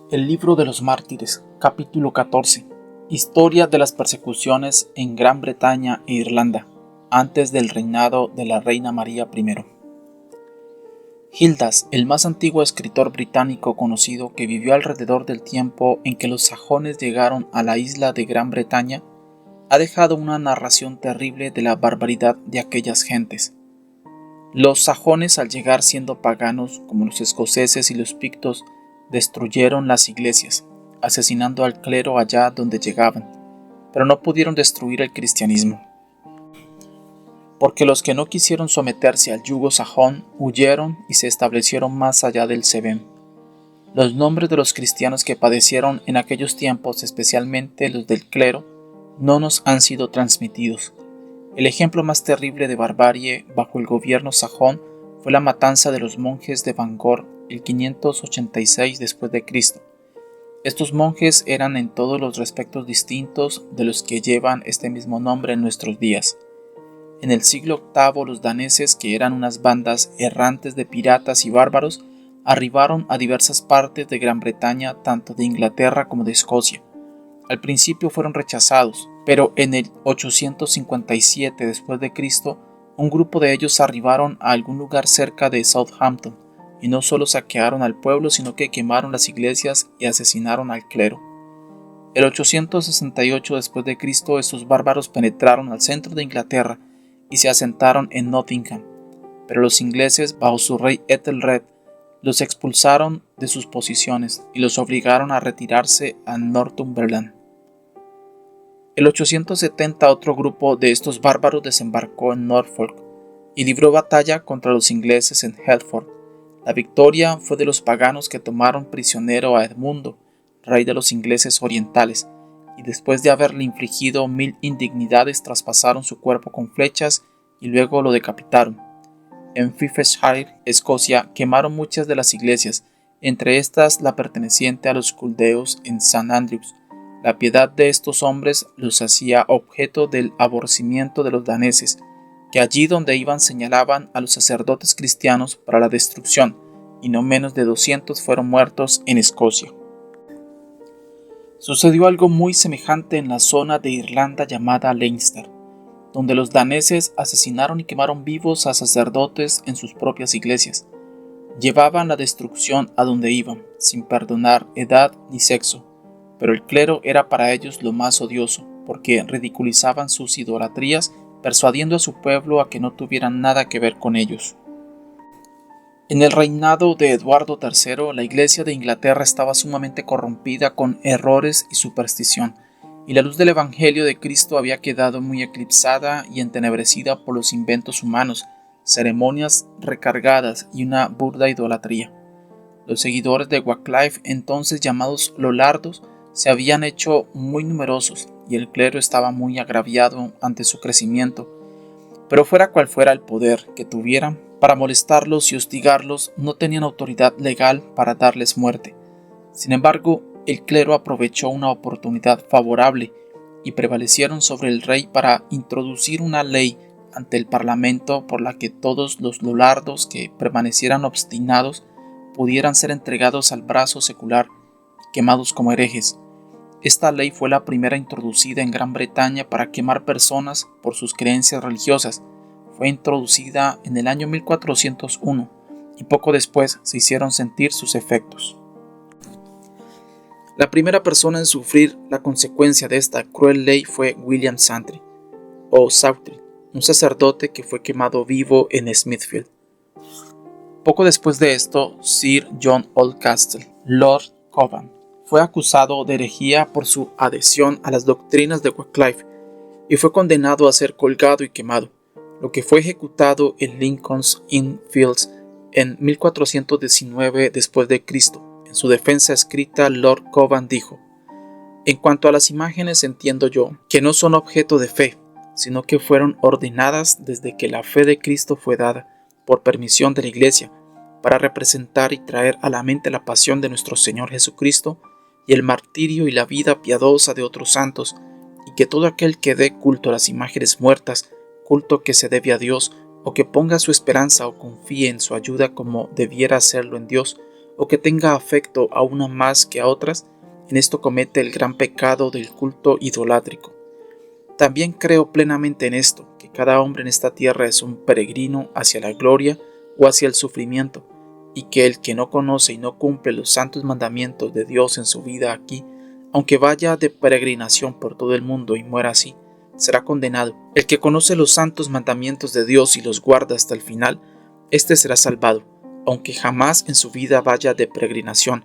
El libro de los mártires, capítulo 14. Historia de las persecuciones en Gran Bretaña e Irlanda, antes del reinado de la reina María I. Gildas, el más antiguo escritor británico conocido que vivió alrededor del tiempo en que los sajones llegaron a la isla de Gran Bretaña, ha dejado una narración terrible de la barbaridad de aquellas gentes. Los sajones, al llegar siendo paganos como los escoceses y los pictos, destruyeron las iglesias, asesinando al clero allá donde llegaban, pero no pudieron destruir el cristianismo, porque los que no quisieron someterse al yugo sajón huyeron y se establecieron más allá del Severn. Los nombres de los cristianos que padecieron en aquellos tiempos, especialmente los del clero, no nos han sido transmitidos. El ejemplo más terrible de barbarie bajo el gobierno sajón fue la matanza de los monjes de Bangor el 586 después de Cristo. Estos monjes eran en todos los respectos distintos de los que llevan este mismo nombre en nuestros días. En el siglo VIII los daneses, que eran unas bandas errantes de piratas y bárbaros, arribaron a diversas partes de Gran Bretaña, tanto de Inglaterra como de Escocia. Al principio fueron rechazados, pero en el 857 después de Cristo, un grupo de ellos arribaron a algún lugar cerca de Southampton, y no solo saquearon al pueblo, sino que quemaron las iglesias y asesinaron al clero. El 868 después de Cristo, estos bárbaros penetraron al centro de Inglaterra y se asentaron en Nottingham, pero los ingleses, bajo su rey Ethelred, los expulsaron de sus posiciones y los obligaron a retirarse a Northumberland. El 870 otro grupo de estos bárbaros desembarcó en Norfolk y libró batalla contra los ingleses en Hertford. La victoria fue de los paganos, que tomaron prisionero a Edmundo, rey de los ingleses orientales, y después de haberle infligido 1000 indignidades traspasaron su cuerpo con flechas y luego lo decapitaron. En Fifeshire, Escocia, quemaron muchas de las iglesias, entre estas la perteneciente a los culdeos en St. Andrews. La piedad de estos hombres los hacía objeto del aborrecimiento de los daneses, que allí donde iban señalaban a los sacerdotes cristianos para la destrucción, y no menos de 200 fueron muertos en Escocia. Sucedió algo muy semejante en la zona de Irlanda llamada Leinster, donde los daneses asesinaron y quemaron vivos a sacerdotes en sus propias iglesias. Llevaban la destrucción a donde iban, sin perdonar edad ni sexo, pero el clero era para ellos lo más odioso, porque ridiculizaban sus idolatrías, persuadiendo a su pueblo a que no tuvieran nada que ver con ellos. En el reinado de Eduardo III, la Iglesia de Inglaterra estaba sumamente corrompida con errores y superstición, y la luz del Evangelio de Cristo había quedado muy eclipsada y entenebrecida por los inventos humanos, ceremonias recargadas y una burda idolatría. Los seguidores de Wycliffe, entonces llamados Lollardos, se habían hecho muy numerosos y el clero estaba muy agraviado ante su crecimiento. Pero fuera cual fuera el poder que tuvieran, para molestarlos y hostigarlos no tenían autoridad legal para darles muerte. Sin embargo, el clero aprovechó una oportunidad favorable y prevalecieron sobre el rey para introducir una ley ante el parlamento por la que todos los Lollardos que permanecieran obstinados pudieran ser entregados al brazo secular y quemados como herejes. Esta ley fue la primera introducida en Gran Bretaña para quemar personas por sus creencias religiosas. Fue introducida en el año 1401 y poco después se hicieron sentir sus efectos. La primera persona en sufrir la consecuencia de esta cruel ley fue William Santry, o Sautrey, un sacerdote que fue quemado vivo en Smithfield. Poco después de esto, Sir John Oldcastle, Lord Cobham, fue acusado de herejía por su adhesión a las doctrinas de Wycliffe y fue condenado a ser colgado y quemado, lo que fue ejecutado en Lincoln's Inn Fields en 1419 después de Cristo. En su defensa escrita, Lord Cobham dijo: «En cuanto a las imágenes, entiendo yo que no son objeto de fe, sino que fueron ordenadas desde que la fe de Cristo fue dada, por permisión de la Iglesia, para representar y traer a la mente la pasión de nuestro Señor Jesucristo y el martirio y la vida piadosa de otros santos, y que todo aquel que dé culto a las imágenes muertas, culto que se debe a Dios, o que ponga su esperanza o confíe en su ayuda como debiera hacerlo en Dios, o que tenga afecto a una más que a otras, en esto comete el gran pecado del culto idolátrico. También creo plenamente en esto, que cada hombre en esta tierra es un peregrino hacia la gloria o hacia el sufrimiento, y que el que no conoce y no cumple los santos mandamientos de Dios en su vida aquí, aunque vaya de peregrinación por todo el mundo y muera así, será condenado. El que conoce los santos mandamientos de Dios y los guarda hasta el final, éste será salvado, aunque jamás en su vida vaya de peregrinación,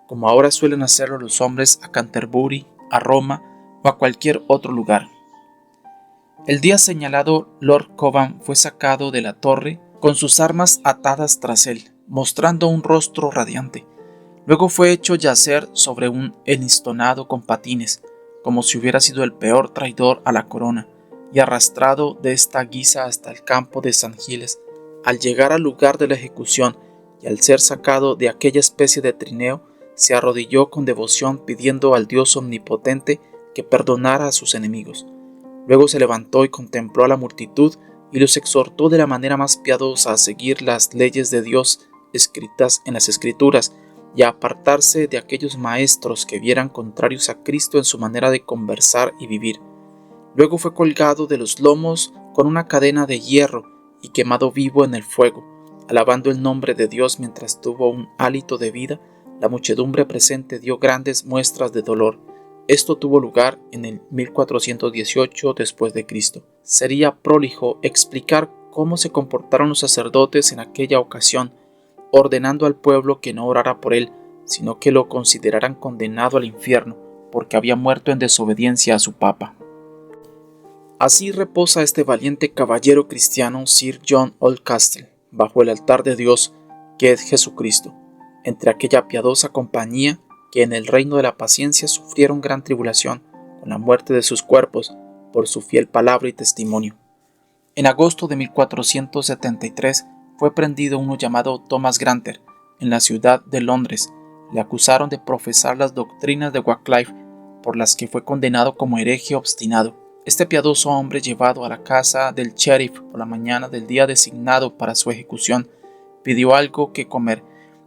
como ahora suelen hacerlo los hombres a Canterbury, a Roma o a cualquier otro lugar. El día señalado, Lord Cobham fue sacado de la torre con sus armas atadas tras él, mostrando un rostro radiante. Luego fue hecho yacer sobre un enlistonado con patines, como si hubiera sido el peor traidor a la corona, y arrastrado de esta guisa hasta el campo de San Giles. Al llegar al lugar de la ejecución y al ser sacado de aquella especie de trineo, se arrodilló con devoción pidiendo al Dios omnipotente que perdonara a sus enemigos. Luego se levantó y contempló a la multitud y los exhortó de la manera más piadosa a seguir las leyes de Dios escritas en las Escrituras y a apartarse de aquellos maestros que vieran contrarios a Cristo en su manera de conversar y vivir. Luego fue colgado de los lomos con una cadena de hierro y quemado vivo en el fuego. Alabando el nombre de Dios mientras tuvo un hálito de vida, la muchedumbre presente dio grandes muestras de dolor. Esto tuvo lugar en el 1418 después de Cristo. Sería prólijo explicar cómo se comportaron los sacerdotes en aquella ocasión, ordenando al pueblo que no orara por él, sino que lo consideraran condenado al infierno, porque había muerto en desobediencia a su papa. Así reposa este valiente caballero cristiano Sir John Oldcastle, bajo el altar de Dios, que es Jesucristo, entre aquella piadosa compañía que en el reino de la paciencia sufrieron gran tribulación con la muerte de sus cuerpos por su fiel palabra y testimonio. En agosto de 1473 fue prendido uno llamado Thomas Granter en la ciudad de Londres. Le acusaron de profesar las doctrinas de Wycliffe, por las que fue condenado como hereje obstinado. Este piadoso hombre, llevado a la casa del sheriff por la mañana del día designado para su ejecución, pidió algo que comer,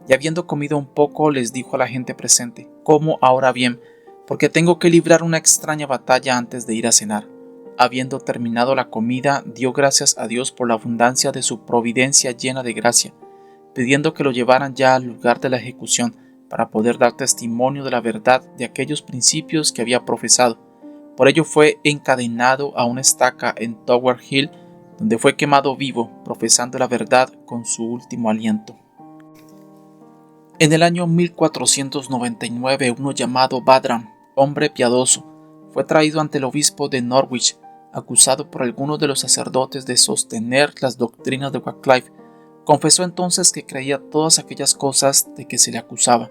y habiendo comido un poco les dijo a la gente presente: «Como ahora bien, porque tengo que librar una extraña batalla antes de ir a cenar». Habiendo terminado la comida, dio gracias a Dios por la abundancia de su providencia llena de gracia, pidiendo que lo llevaran ya al lugar de la ejecución para poder dar testimonio de la verdad de aquellos principios que había profesado. Por ello fue encadenado a una estaca en Tower Hill, donde fue quemado vivo, profesando la verdad con su último aliento. En el año 1499, uno llamado Badram, hombre piadoso, fue traído ante el obispo de Norwich, acusado por algunos de los sacerdotes de sostener las doctrinas de Wycliffe. Confesó entonces que creía todas aquellas cosas de que se le acusaba.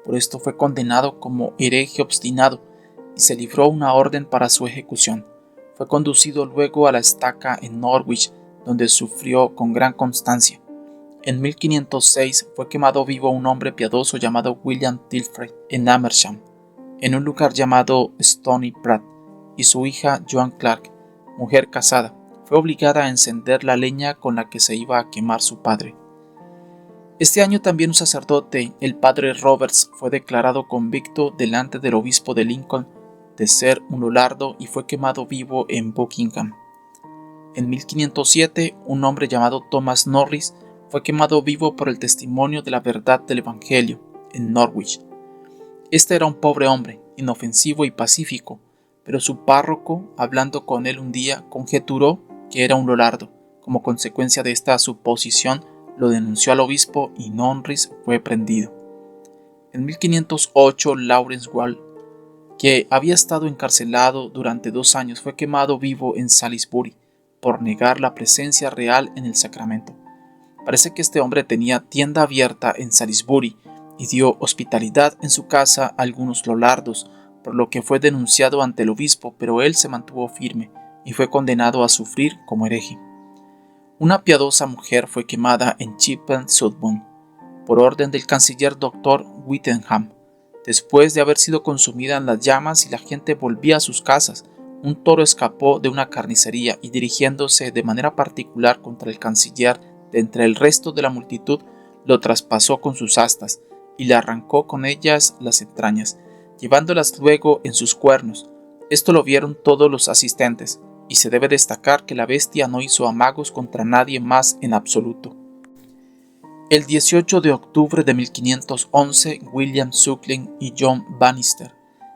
Por esto fue condenado como hereje obstinado y se libró una orden para su ejecución. Fue conducido luego a la estaca en Norwich, donde sufrió con gran constancia. En 1506 fue quemado vivo un hombre piadoso llamado William Tilfrey en Amersham, en un lugar llamado Stony Pratt, y su hija Joan Clark, mujer casada, fue obligada a encender la leña con la que se iba a quemar su padre. Este año también un sacerdote, el padre Roberts, fue declarado convicto delante del obispo de Lincoln de ser un lolardo y fue quemado vivo en Buckingham. En 1507, un hombre llamado Thomas Norris fue quemado vivo por el testimonio de la verdad del Evangelio en Norwich. Este era un pobre hombre, inofensivo y pacífico, pero su párroco, hablando con él un día, conjeturó que era un lolardo. Como consecuencia de esta suposición, lo denunció al obispo y Norris fue prendido. En 1508, Lawrence Wall, que había estado encarcelado durante 2 años, fue quemado vivo en Salisbury por negar la presencia real en el sacramento. Parece que este hombre tenía tienda abierta en Salisbury y dio hospitalidad en su casa a algunos lolardos, por lo que fue denunciado ante el obispo, pero él se mantuvo firme y fue condenado a sufrir como hereje. Una piadosa mujer fue quemada en Chipping-Sudbourne por orden del canciller Dr. Whittingham. Después de haber sido consumida en las llamas y la gente volvía a sus casas, un toro escapó de una carnicería y, dirigiéndose de manera particular contra el canciller de entre el resto de la multitud, lo traspasó con sus astas. y le arrancó con ellas las entrañas, llevándolas luego en sus cuernos. Esto lo vieron todos los asistentes, y se debe destacar que la bestia no hizo amagos contra nadie más en absoluto. El 18 de octubre de 1511, William Suckling y John Bannister,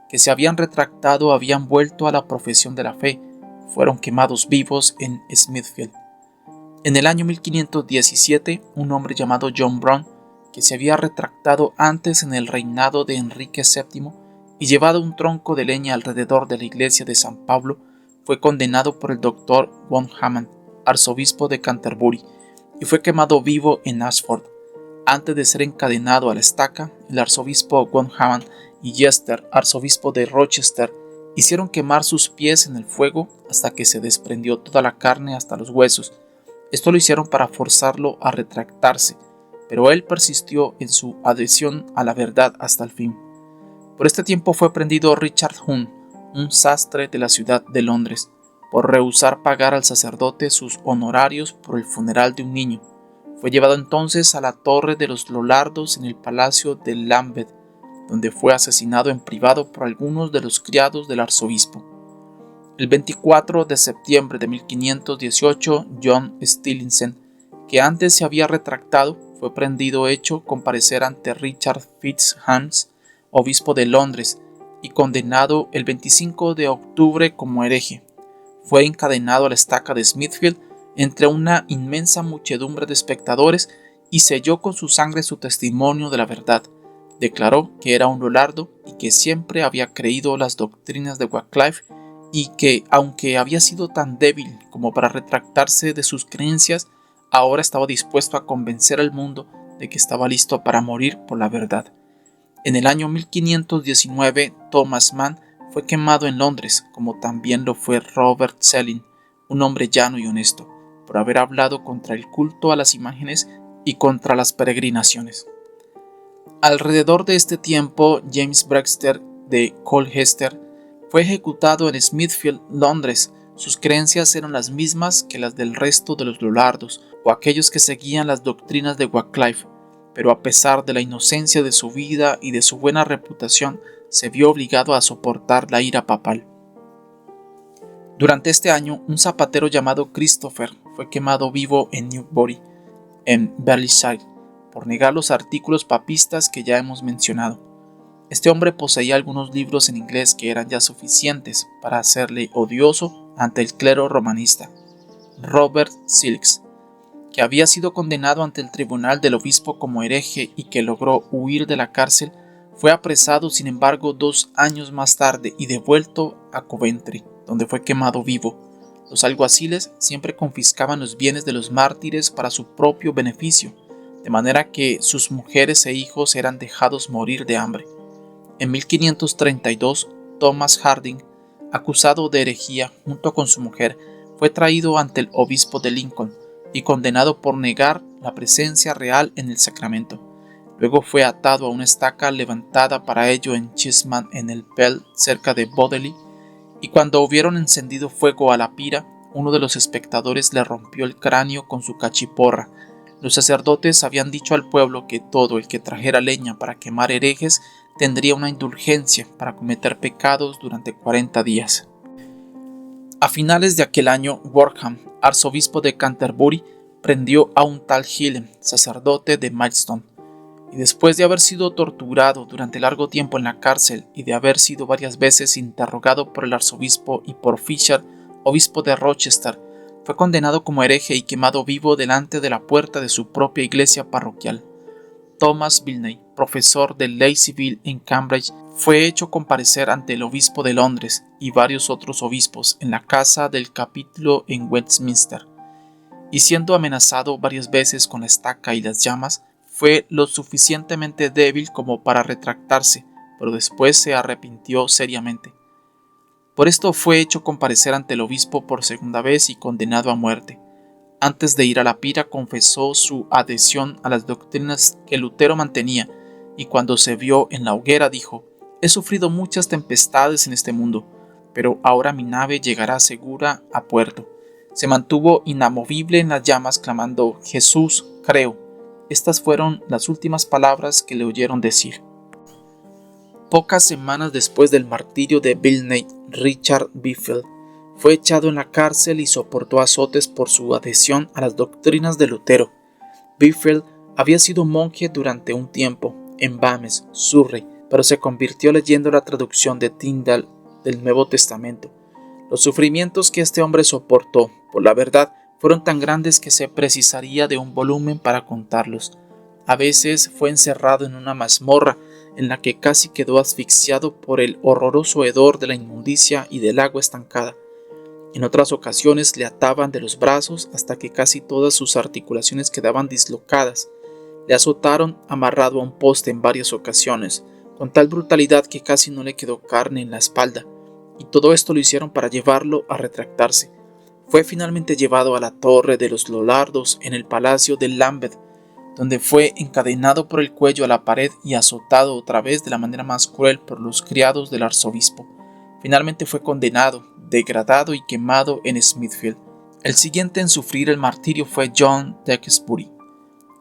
que se habían retractado, habían vuelto a la profesión de la fe, fueron quemados vivos en Smithfield. En el año 1517, un hombre llamado John Brown, que se había retractado antes en el reinado de Enrique VII y llevado un tronco de leña alrededor de la iglesia de San Pablo, fue condenado por el doctor von Hamann, arzobispo de Canterbury, y fue quemado vivo en Ashford. Antes de ser encadenado a la estaca, el arzobispo von Hamann y Jester, arzobispo de Rochester, hicieron quemar sus pies en el fuego hasta que se desprendió toda la carne hasta los huesos. Esto lo hicieron para forzarlo a retractarse, pero él persistió en su adhesión a la verdad hasta el fin. Por este tiempo fue prendido Richard Hunt, un sastre de la ciudad de Londres, por rehusar pagar al sacerdote sus honorarios por el funeral de un niño. Fue llevado entonces a la Torre de los Lollardos en el Palacio de Lambeth, donde fue asesinado en privado por algunos de los criados del arzobispo. El 24 de septiembre de 1518, John Stillinson, que antes se había retractado, fue prendido hecho comparecer ante Richard FitzHames, obispo de Londres, y condenado el 25 de octubre como hereje. Fue encadenado a la estaca de Smithfield entre una inmensa muchedumbre de espectadores y selló con su sangre su testimonio de la verdad. Declaró que era un Lollardo y que siempre había creído las doctrinas de Wycliffe y que, aunque había sido tan débil como para retractarse de sus creencias, ahora estaba dispuesto a convencer al mundo de que estaba listo para morir por la verdad. En el año 1519, Thomas Mann fue quemado en Londres, como también lo fue Robert Selling, un hombre llano y honesto, por haber hablado contra el culto a las imágenes y contra las peregrinaciones. Alrededor de este tiempo, James Baxter de Colchester fue ejecutado en Smithfield, Londres. Sus creencias eran las mismas que las del resto de los Lollardos o aquellos que seguían las doctrinas de Wycliffe, pero a pesar de la inocencia de su vida y de su buena reputación, se vio obligado a soportar la ira papal. Durante este año, un zapatero llamado Christopher fue quemado vivo en Newbury, en Berkshire, por negar los artículos papistas que ya hemos mencionado. Este hombre poseía algunos libros en inglés que eran ya suficientes para hacerle odioso ante el clero romanista. Robert Silks, que había sido condenado ante el tribunal del obispo como hereje y que logró huir de la cárcel, fue apresado sin embargo 2 años más tarde y devuelto a Coventry, donde fue quemado vivo. Los alguaciles siempre confiscaban los bienes de los mártires para su propio beneficio, de manera que sus mujeres e hijos eran dejados morir de hambre. En 1532, Thomas Harding, acusado de herejía junto con su mujer, fue traído ante el obispo de Lincoln y condenado por negar la presencia real en el sacramento. Luego fue atado a una estaca levantada para ello en Chisman en el Pell, cerca de Bodley, y cuando hubieron encendido fuego a la pira, uno de los espectadores le rompió el cráneo con su cachiporra. Los sacerdotes habían dicho al pueblo que todo el que trajera leña para quemar herejes tendría una indulgencia para cometer pecados durante 40 días. A finales de aquel año, Wortham, arzobispo de Canterbury, prendió a un tal Gillen, sacerdote de Maidstone, y después de haber sido torturado durante largo tiempo en la cárcel y de haber sido varias veces interrogado por el arzobispo y por Fisher, obispo de Rochester, fue condenado como hereje y quemado vivo delante de la puerta de su propia iglesia parroquial. Thomas Bilney, profesor de Lacyville en Cambridge, fue hecho comparecer ante el obispo de Londres y varios otros obispos en la casa del capítulo en Westminster, y siendo amenazado varias veces con la estaca y las llamas, fue lo suficientemente débil como para retractarse, pero después se arrepintió seriamente. Por esto fue hecho comparecer ante el obispo por segunda vez y condenado a muerte. Antes de ir a la pira confesó su adhesión a las doctrinas que Lutero mantenía, y cuando se vio en la hoguera dijo: «He sufrido muchas tempestades en este mundo, pero ahora mi nave llegará segura a puerto». Se mantuvo inamovible en las llamas clamando: «Jesús, creo», estas fueron las últimas palabras que le oyeron decir. Pocas semanas después del martirio de Vilney, Richard Biffle fue echado en la cárcel y soportó azotes por su adhesión a las doctrinas de Lutero. Biffle había sido monje durante un tiempo en Bames, Surrey, pero se convirtió leyendo la traducción de Tyndale del Nuevo Testamento. Los sufrimientos que este hombre soportó, por la verdad, fueron tan grandes que se precisaría de un volumen para contarlos. A veces fue encerrado en una mazmorra en la que casi quedó asfixiado por el horroroso hedor de la inmundicia y del agua estancada. En otras ocasiones le ataban de los brazos hasta que casi todas sus articulaciones quedaban dislocadas. Le azotaron amarrado a un poste en varias ocasiones, con tal brutalidad que casi no le quedó carne en la espalda, y todo esto lo hicieron para llevarlo a retractarse. Fue finalmente llevado a la Torre de los Lollardos en el Palacio de Lambeth, donde fue encadenado por el cuello a la pared y azotado otra vez de la manera más cruel por los criados del arzobispo. Finalmente fue condenado, degradado y quemado en Smithfield. El siguiente en sufrir el martirio fue John Dewsbury.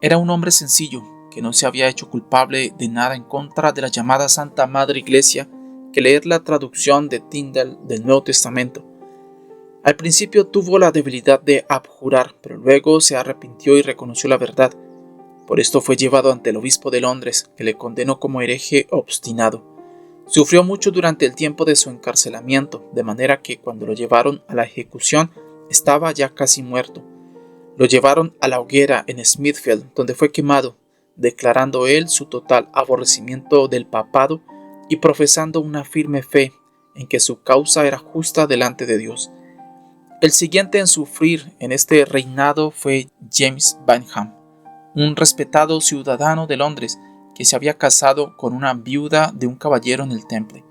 Era un hombre sencillo, que no se había hecho culpable de nada en contra de la llamada Santa Madre Iglesia que leer la traducción de Tyndale del Nuevo Testamento. Al principio tuvo la debilidad de abjurar, pero luego se arrepintió y reconoció la verdad. Por esto fue llevado ante el obispo de Londres, que le condenó como hereje obstinado. Sufrió mucho durante el tiempo de su encarcelamiento, de manera que cuando lo llevaron a la ejecución estaba ya casi muerto. Lo llevaron a la hoguera en Smithfield, donde fue quemado, declarando él su total aborrecimiento del papado y profesando una firme fe en que su causa era justa delante de Dios. El siguiente en sufrir en este reinado fue James Banham, un respetado ciudadano de Londres que se había casado con una viuda de un caballero en el Temple.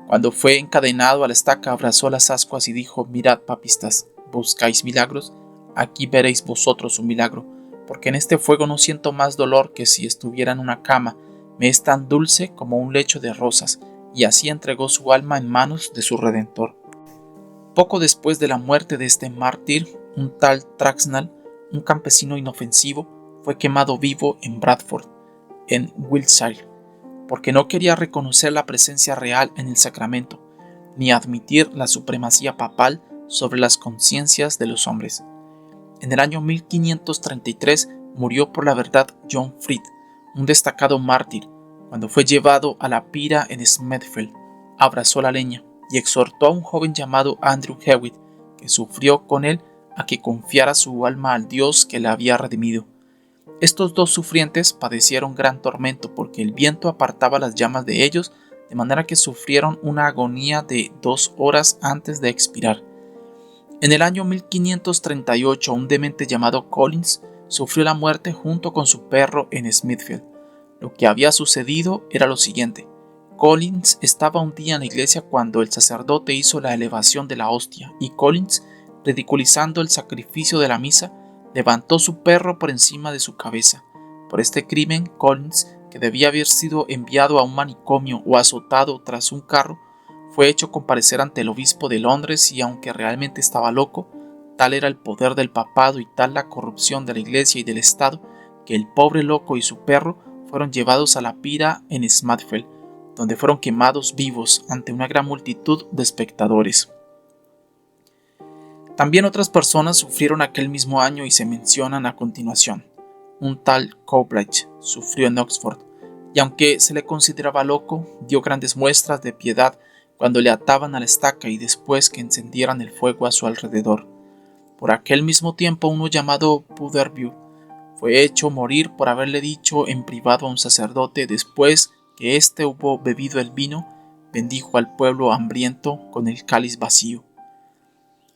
Cuando fue encadenado a la estaca abrazó las ascuas y dijo: «Mirad, papistas, ¿buscáis milagros? Aquí veréis vosotros un milagro, porque en este fuego no siento más dolor que si estuviera en una cama, me es tan dulce como un lecho de rosas», y así entregó su alma en manos de su Redentor. Poco después de la muerte de este mártir, un tal Traxnell, un campesino inofensivo, fue quemado vivo en Bradford, en Wiltshire, porque no quería reconocer la presencia real en el sacramento, ni admitir la supremacía papal sobre las conciencias de los hombres. En el año 1533 murió por la verdad John Fried, un destacado mártir. Cuando fue llevado a la pira en Smithfield, abrazó la leña y exhortó a un joven llamado Andrew Hewitt, que sufrió con él, a que confiara su alma al Dios que la había redimido. Estos dos sufrientes padecieron gran tormento porque el viento apartaba las llamas de ellos, de manera que sufrieron una agonía de 2 horas antes de expirar. En el año 1538, un demente llamado Collins sufrió la muerte junto con su perro en Smithfield. Lo que había sucedido era lo siguiente. Collins estaba un día en la iglesia cuando el sacerdote hizo la elevación de la hostia y Collins, ridiculizando el sacrificio de la misa, levantó su perro por encima de su cabeza. Por este crimen, Collins, que debía haber sido enviado a un manicomio o azotado tras un carro, fue hecho comparecer ante el obispo de Londres y, aunque realmente estaba loco, tal era el poder del papado y tal la corrupción de la iglesia y del Estado, que el pobre loco y su perro fueron llevados a la pira en Smithfield, donde fueron quemados vivos ante una gran multitud de espectadores. También otras personas sufrieron aquel mismo año y se mencionan a continuación. Un tal Cobridge sufrió en Oxford, y aunque se le consideraba loco, dio grandes muestras de piedad cuando le ataban a la estaca y después que encendieran el fuego a su alrededor. Por aquel mismo tiempo uno llamado Puderview fue hecho morir por haberle dicho en privado a un sacerdote después que éste hubo bebido el vino, bendijo al pueblo hambriento con el cáliz vacío.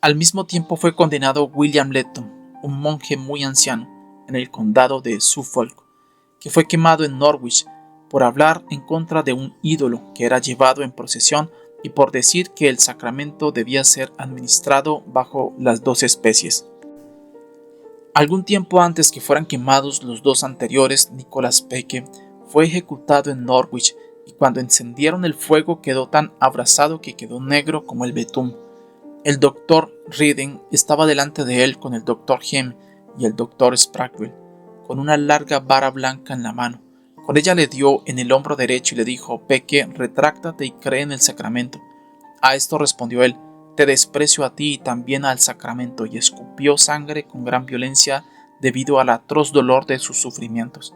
Al mismo tiempo fue condenado William Letton, un monje muy anciano, en el condado de Suffolk, que fue quemado en Norwich por hablar en contra de un ídolo que era llevado en procesión y por decir que el sacramento debía ser administrado bajo las 2 especies. Algún tiempo antes que fueran quemados los 2 anteriores, Nicholas Peake fue ejecutado en Norwich y cuando encendieron el fuego quedó tan abrasado que quedó negro como el betún. El doctor Reading estaba delante de él con el doctor Hem y el doctor Spragwell. con una larga vara blanca en la mano. Con ella le dio en el hombro derecho y le dijo: «Peque, retráctate y cree en el sacramento». A esto respondió él: «Te desprecio a ti y también al sacramento», y escupió sangre con gran violencia debido al atroz dolor de sus sufrimientos.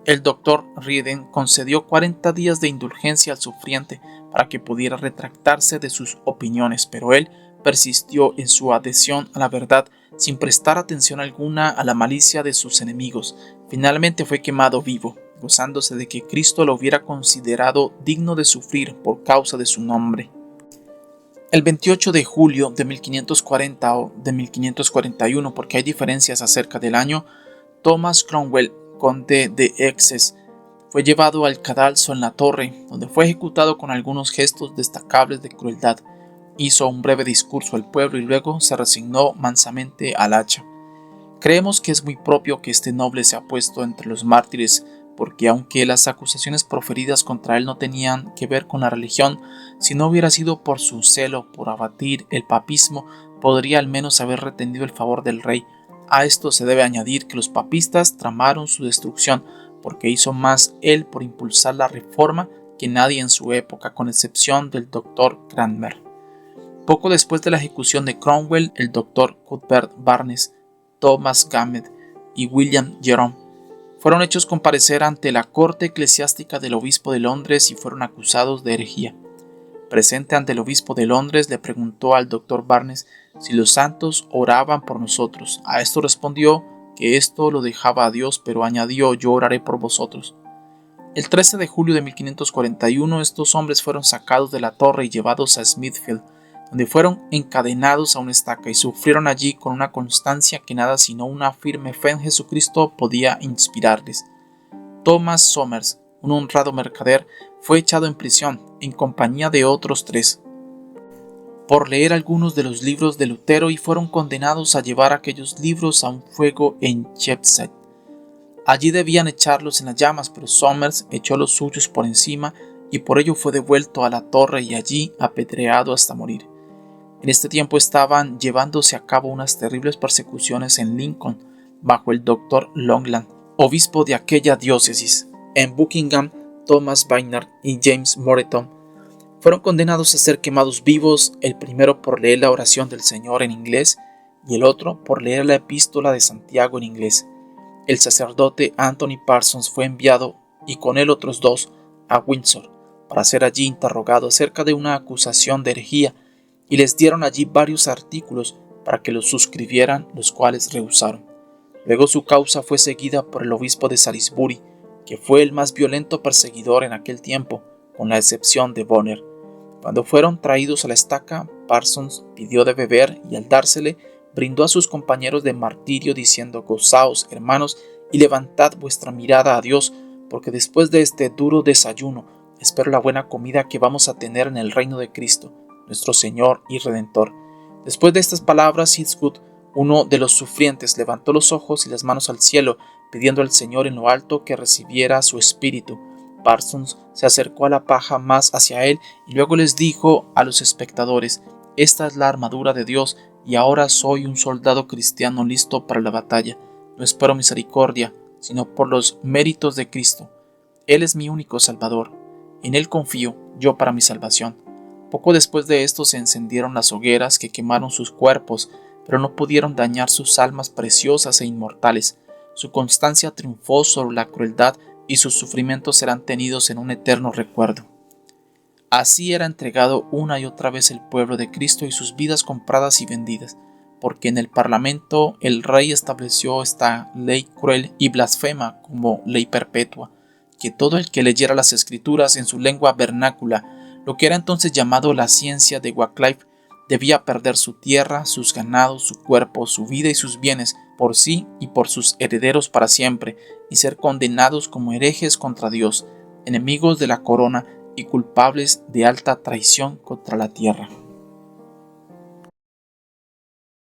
El doctor Rieden concedió 40 días de indulgencia al sufriente para que pudiera retractarse de sus opiniones, pero él persistió en su adhesión a la verdad sin prestar atención alguna a la malicia de sus enemigos. Finalmente fue quemado vivo, gozándose de que Cristo lo hubiera considerado digno de sufrir por causa de su nombre. El 28 de julio de 1540 o de 1541, porque hay diferencias acerca del año, Thomas Cromwell, conde de Essex, fue llevado al cadalso en la torre, donde fue ejecutado con algunos gestos destacables de crueldad. Hizo un breve discurso al pueblo y luego se resignó mansamente al hacha. Creemos que es muy propio que este noble sea puesto entre los mártires, porque aunque las acusaciones proferidas contra él no tenían que ver con la religión, si no hubiera sido por su celo por abatir el papismo, podría al menos haber retenido el favor del rey. A esto se debe añadir que los papistas tramaron su destrucción, porque hizo más él por impulsar la reforma que nadie en su época, con excepción del doctor Cranmer. Poco después de la ejecución de Cromwell, el doctor Cuthbert Barnes, Thomas Gamett y William Jerome fueron hechos comparecer ante la corte eclesiástica del obispo de Londres y fueron acusados de herejía. Presente ante el obispo de Londres, le preguntó al doctor Barnes si los santos oraban por nosotros. A esto respondió que esto lo dejaba a Dios, pero añadió: «Yo oraré por vosotros». El 13 de julio de 1541, estos hombres fueron sacados de la torre y llevados a Smithfield, donde fueron encadenados a una estaca y sufrieron allí con una constancia que nada sino una firme fe en Jesucristo podía inspirarles. Thomas Somers, un honrado mercader, fue echado en prisión en compañía de otros 3 por leer algunos de los libros de Lutero y fueron condenados a llevar aquellos libros a un fuego en Chepset. Allí debían echarlos en las llamas, pero Somers echó los suyos por encima y por ello fue devuelto a la torre y allí apedreado hasta morir. En este tiempo estaban llevándose a cabo unas terribles persecuciones en Lincoln bajo el doctor Longland, obispo de aquella diócesis. En Buckingham, Thomas Baynard y James Moreton fueron condenados a ser quemados vivos, el primero por leer la oración del Señor en inglés y el otro por leer la epístola de Santiago en inglés. El sacerdote Anthony Parsons fue enviado, y con él otros 2, a Windsor, para ser allí interrogado acerca de una acusación de herejía, y les dieron allí varios artículos para que los suscribieran, los cuales rehusaron. Luego su causa fue seguida por el obispo de Salisbury, que fue el más violento perseguidor en aquel tiempo, con la excepción de Bonner. Cuando fueron traídos a la estaca, Parsons pidió de beber y al dársele, brindó a sus compañeros de martirio diciendo: «Gozaos, hermanos, y levantad vuestra mirada a Dios, porque después de este duro desayuno, espero la buena comida que vamos a tener en el reino de Cristo, nuestro Señor y Redentor». Después de estas palabras, Eastwood, uno de los sufrientes, levantó los ojos y las manos al cielo, pidiendo al Señor en lo alto que recibiera su espíritu. Parsons se acercó a la paja más hacia él y luego les dijo a los espectadores: «Esta es la armadura de Dios, y ahora soy un soldado cristiano listo para la batalla. No espero misericordia, sino por los méritos de Cristo. Él es mi único Salvador. En Él confío yo para mi salvación». Poco después de esto se encendieron las hogueras que quemaron sus cuerpos, pero no pudieron dañar sus almas preciosas e inmortales. Su constancia triunfó sobre la crueldad y sus sufrimientos serán tenidos en un eterno recuerdo. Así era entregado una y otra vez el pueblo de Cristo y sus vidas compradas y vendidas, porque en el Parlamento el rey estableció esta ley cruel y blasfema como ley perpetua, que todo el que leyera las Escrituras en su lengua vernácula, lo que era entonces llamado la ciencia de Wycliffe, debía perder su tierra, sus ganados, su cuerpo, su vida y sus bienes, por sí y por sus herederos para siempre, y ser condenados como herejes contra Dios, enemigos de la corona y culpables de alta traición contra la tierra.